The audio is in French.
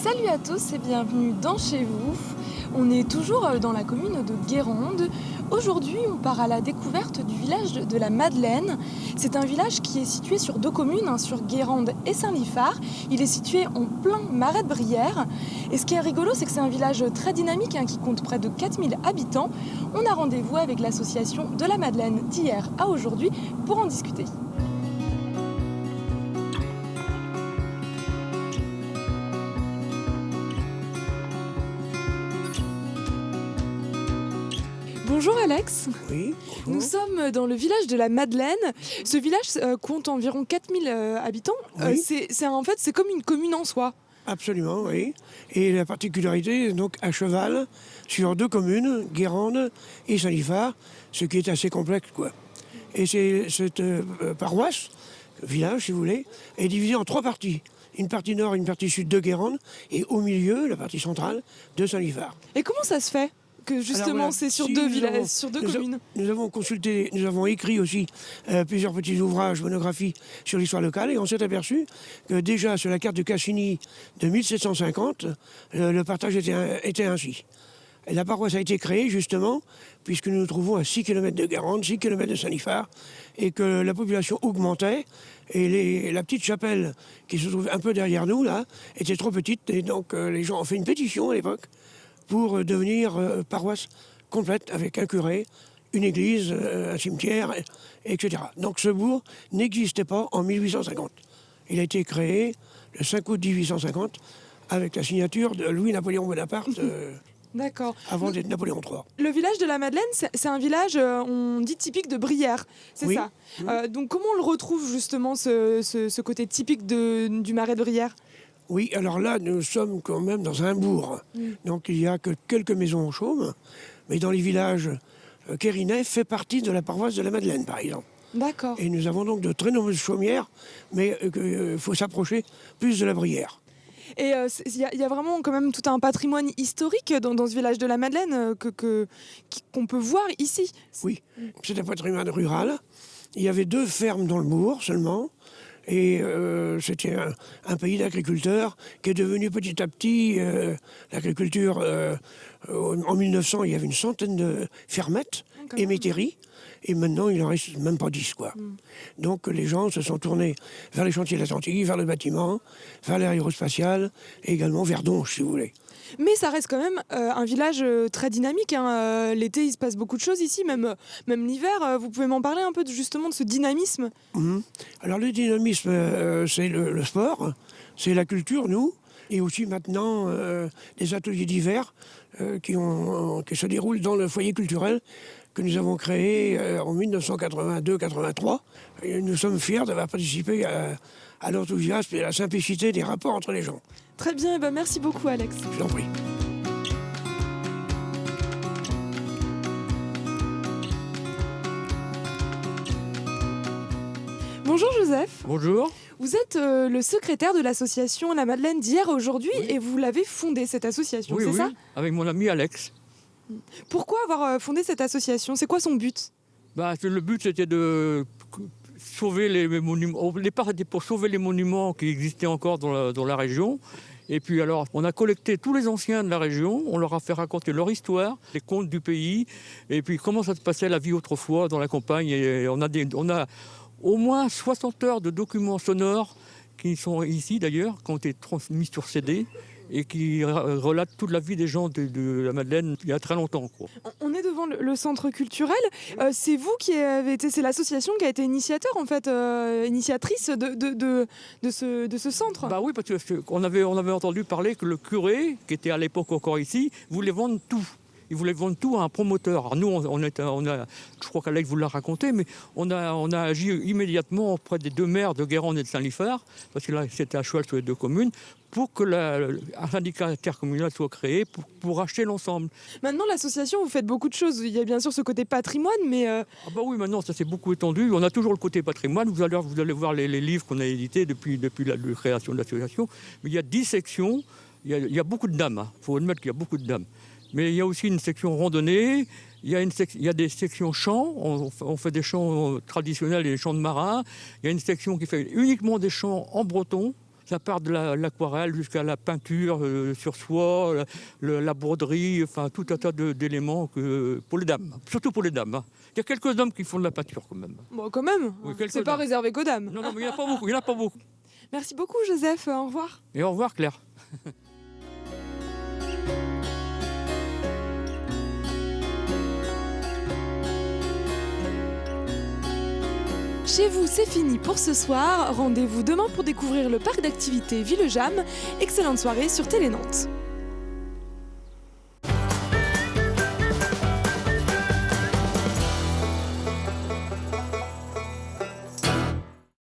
Salut à tous et bienvenue dans Chez vous. On est toujours dans la commune de Guérande. Aujourd'hui, on part à la découverte du village de la Madeleine. C'est un village qui est situé sur deux communes, sur Guérande et Saint-Liphard. Il est situé en plein marais de Brière. Et ce qui est rigolo, c'est que c'est un village très dynamique qui compte près de 4000 habitants. On a rendez-vous avec l'association de la Madeleine d'hier à aujourd'hui pour en discuter. Bonjour Alex. Oui, bonjour. Nous sommes dans le village de la Madeleine. Ce village compte environ 4000 habitants. Oui. C'est comme une commune en soi. Absolument, oui. Et la particularité, donc à cheval, sur deux communes, Guérande et Saint-Liphard, ce qui est assez complexe, quoi. Et cette paroisse, village si vous voulez, est divisée en trois parties. Une partie nord et une partie sud de Guérande, et au milieu, la partie centrale de Saint-Liphard. Et comment ça se fait que justement Alors voilà, c'est sur si deux nous villages, avons- sur deux nous a- communes? nous avons écrit aussi plusieurs petits ouvrages, monographies sur l'histoire locale, et on s'est aperçu que déjà sur la carte de Cassini de 1750, le partage était ainsi. Et la paroisse a été créée justement puisque nous nous trouvons à 6 km de Guérande, 6 km de Saint-Liphard, et que la population augmentait, et la petite chapelle qui se trouve un peu derrière nous, là, était trop petite, et donc les gens ont fait une pétition à l'époque pour devenir paroisse complète avec un curé, une église, un cimetière, etc. Donc ce bourg n'existait pas en 1850. Il a été créé le 5 août 1850 avec la signature de Louis-Napoléon Bonaparte D'accord. avant d'être Napoléon III. Le village de la Madeleine, c'est un village, on dit typique de Brière, c'est Oui. ça. Donc comment on le retrouve justement, ce côté typique du marais de Brière? Oui, alors là, nous sommes quand même dans un bourg. Donc il n'y a que quelques maisons au chaume, mais dans les villages, Quérinet fait partie de la paroisse de la Madeleine, par exemple. D'accord. Et nous avons donc de très nombreuses chaumières, mais il faut s'approcher plus de la Brière. Et il y a vraiment quand même tout un patrimoine historique dans ce village de la Madeleine qu'on peut voir ici. Oui, c'est un patrimoine rural. Il y avait 2 fermes dans le bourg seulement. Et c'était un pays d'agriculteurs qui est devenu petit à petit l'agriculture. En 1900, il y avait une centaine de fermettes et métairies. Et maintenant, il n'en reste même pas 10, quoi. Donc les gens se sont tournés vers les chantiers d'Atlantique, vers le bâtiment, vers l'aérospatial et également vers Donge, si vous voulez. Mais ça reste quand même un village très dynamique. L'été, il se passe beaucoup de choses ici, même l'hiver. Vous pouvez m'en parler un peu justement de ce dynamisme? Alors le dynamisme, c'est le sport, c'est la culture, nous, et aussi maintenant des ateliers d'hiver qui se déroulent dans le foyer culturel que nous avons créé en 1982-83. Et nous sommes fiers d'avoir participé à l'enthousiasme et à la simplicité des rapports entre les gens. Très bien, et ben merci beaucoup Alex. Je vous en prie. Bonjour Joseph. Bonjour. Vous êtes le secrétaire de l'association La Madeleine d'hier à aujourd'hui et vous l'avez fondée, cette association, Oui, c'est oui, ça? avec mon ami Alex. Pourquoi avoir fondé cette association? C'est quoi son but? Le but, c'était de sauver les monuments. Au départ, c'était pour sauver les monuments qui existaient encore dans la région. Et puis alors, on a collecté tous les anciens de la région, on leur a fait raconter leur histoire, les contes du pays, et puis comment ça se passait la vie autrefois dans la campagne. Et on a au moins 60 heures de documents sonores qui sont ici d'ailleurs, qui ont été transmis sur CD et qui relatent toute la vie des gens de la Madeleine il y a très longtemps, quoi. On est devant le centre culturel. C'est vous qui avez été, c'est l'association qui a été initiateur en fait, initiatrice de ce centre. Bah oui, parce qu'on avait entendu parler que le curé, qui était à l'époque encore ici, voulait vendre tout. Il voulait vendre tout à un promoteur. Alors nous, je crois qu'Alex vous l'a raconté, mais on a agi immédiatement auprès des 2 maires de Guérande et de Saint-Liphard, parce que là, c'était à cheval sur les 2 communes, pour que un syndicat intercommunal soit créé pour acheter l'ensemble. Maintenant, l'association, vous faites beaucoup de choses. Il y a bien sûr ce côté patrimoine, mais Ah bah oui, maintenant, ça s'est beaucoup étendu. On a toujours le côté patrimoine. Vous allez voir les livres qu'on a édités depuis la création de l'association. Mais il y a 10 sections. Il y a beaucoup de dames. Il faut admettre qu'il y a beaucoup de dames. Mais il y a aussi une section randonnée, il y a des sections chants, on fait des chants traditionnels et des chants de marins. Il y a une section qui fait uniquement des chants en breton, Ça part de l'aquarelle jusqu'à la peinture sur soie, la broderie, enfin tout un tas d'éléments pour les dames, surtout pour les dames. Hein. Il y a quelques hommes qui font de la peinture quand même. Bon, quand même, Oui, c'est pas réservé qu'aux dames. Non, mais il n'y en a pas beaucoup, il n'y en a pas beaucoup. Merci beaucoup Joseph, au revoir. Et au revoir Claire. Chez vous, c'est fini pour ce soir. Rendez-vous demain pour découvrir le parc d'activités Vilejam. Excellente soirée sur Télé Nantes.